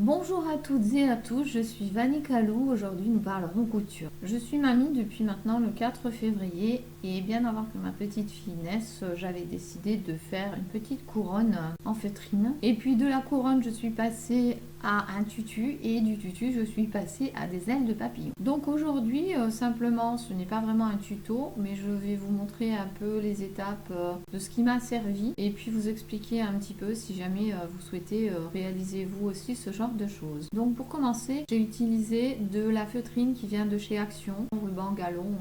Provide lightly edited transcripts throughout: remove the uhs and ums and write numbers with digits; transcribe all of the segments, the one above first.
Bonjour à toutes et à tous, je suis Vanny Calou. Aujourd'hui nous parlerons couture. Je suis mamie depuis maintenant le 4 février et bien avant que ma petite fille naisse, j'avais décidé de faire une petite couronne en feutrine. Et puis de la couronne, je suis passée à un tutu et du tutu, je suis passée à des ailes de papillon. Donc aujourd'hui, simplement, ce n'est pas vraiment un tuto, mais je vais vous montrer un peu les étapes de ce qui m'a servi et puis vous expliquer un petit peu si jamais vous souhaitez réaliser vous aussi ce genre de choses. Donc pour commencer, j'ai utilisé de la feutrine qui vient de chez Action, ruban galon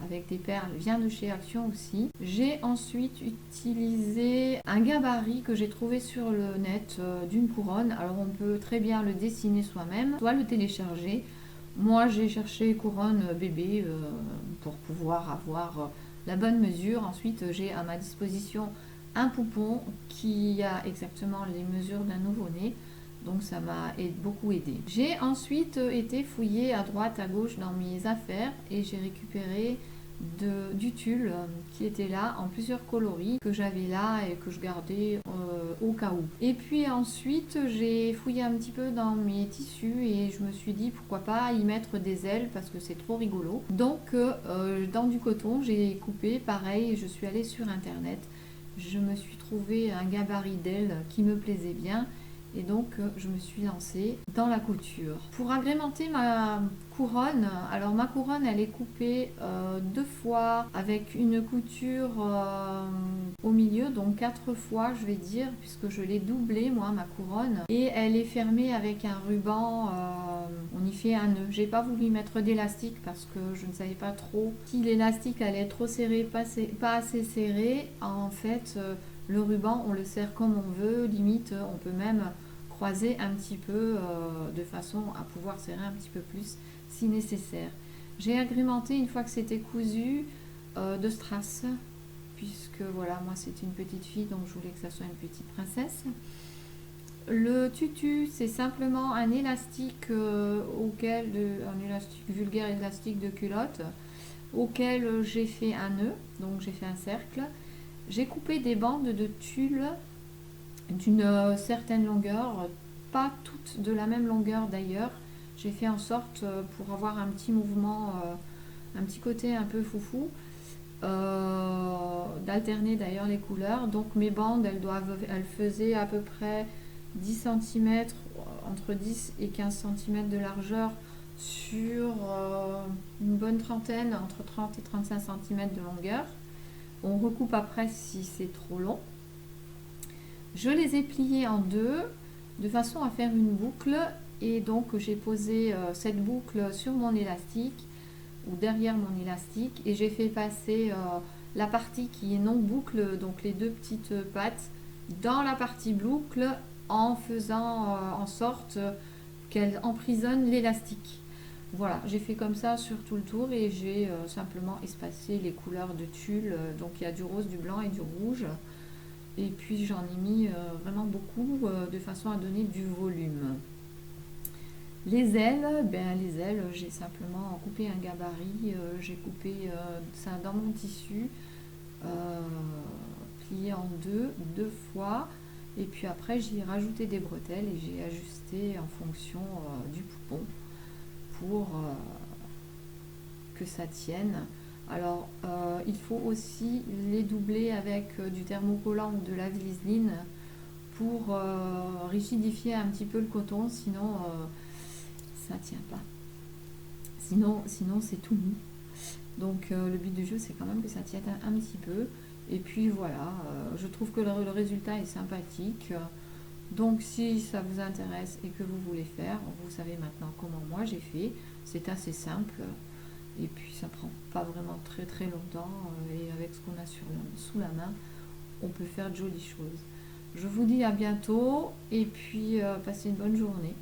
avec des perles vient de chez Action aussi. J'ai ensuite utilisé un gabarit que j'ai trouvé sur le net d'une couronne. Alors on peut très bien le dessiner soi-même, soit le télécharger. Moi j'ai cherché couronne bébé pour pouvoir avoir la bonne mesure. Ensuite j'ai à ma disposition un poupon qui a exactement les mesures d'un nouveau-né. Donc ça m'a beaucoup aidé. J'ai ensuite été fouiller à droite, à gauche dans mes affaires et j'ai récupéré du tulle qui était là en plusieurs coloris que j'avais là et que je gardais au cas où. Et puis ensuite j'ai fouillé un petit peu dans mes tissus et je me suis dit pourquoi pas y mettre des ailes parce que c'est trop rigolo. Donc dans du coton j'ai coupé pareil, je suis allée sur internet, je me suis trouvé un gabarit d'ailes qui me plaisait bien. Et donc, je me suis lancée dans la couture. Pour agrémenter ma couronne, alors ma couronne, elle est coupée deux fois avec une couture au milieu, donc 4 fois, je vais dire, puisque je l'ai doublée, moi, ma couronne. Et elle est fermée avec un ruban, on y fait un nœud. J'ai pas voulu mettre d'élastique parce que je ne savais pas trop si l'élastique allait être trop serré, pas assez serré. En fait, le ruban, on le serre comme on veut, limite, on peut même croiser un petit peu de façon à pouvoir serrer un petit peu plus si nécessaire. J'ai agrémenté une fois que c'était cousu de strass puisque voilà, moi c'est une petite fille donc je voulais que ça soit une petite princesse. Le tutu, c'est simplement un élastique un élastique vulgaire, élastique de culotte auquel j'ai fait un nœud, donc j'ai fait un cercle. J'ai coupé des bandes de tulle d'une certaine longueur, pas toutes de la même longueur d'ailleurs. J'ai fait en sorte pour avoir un petit mouvement, un petit côté un peu foufou, d'alterner d'ailleurs les couleurs. Donc mes bandes, elles faisaient à peu près 10 cm, entre 10 et 15 cm de largeur sur une bonne trentaine, entre 30 et 35 cm de longueur. On recoupe après si c'est trop long. Je les ai pliés en deux de façon à faire une boucle et donc j'ai posé cette boucle sur mon élastique ou derrière mon élastique et j'ai fait passer la partie qui est non boucle, donc les deux petites pattes, dans la partie boucle en faisant en sorte qu'elle emprisonne l'élastique. Voilà, j'ai fait comme ça sur tout le tour et j'ai simplement espacé les couleurs de tulle. Donc il y a du rose, du blanc et du rouge. Et puis j'en ai mis vraiment beaucoup de façon à donner du volume. Les ailes, j'ai simplement coupé un gabarit, j'ai coupé ça dans mon tissu, euh, plié en deux fois. Et puis après, j'y ai rajouté des bretelles et j'ai ajusté en fonction du poupon pour que ça tienne. Alors, il faut aussi les doubler avec du thermocollant ou de la gliseline pour rigidifier un petit peu le coton, sinon ça tient pas. Sinon c'est tout mou. Donc le but du jeu c'est quand même que ça tienne un petit peu. Et puis voilà, je trouve que le résultat est sympathique. Donc si ça vous intéresse et que vous voulez faire, vous savez maintenant comment moi j'ai fait. C'est assez simple. Et puis ça prend pas vraiment très très longtemps et avec ce qu'on a sous la main, on peut faire de jolies choses. Je vous dis à bientôt et puis passez une bonne journée.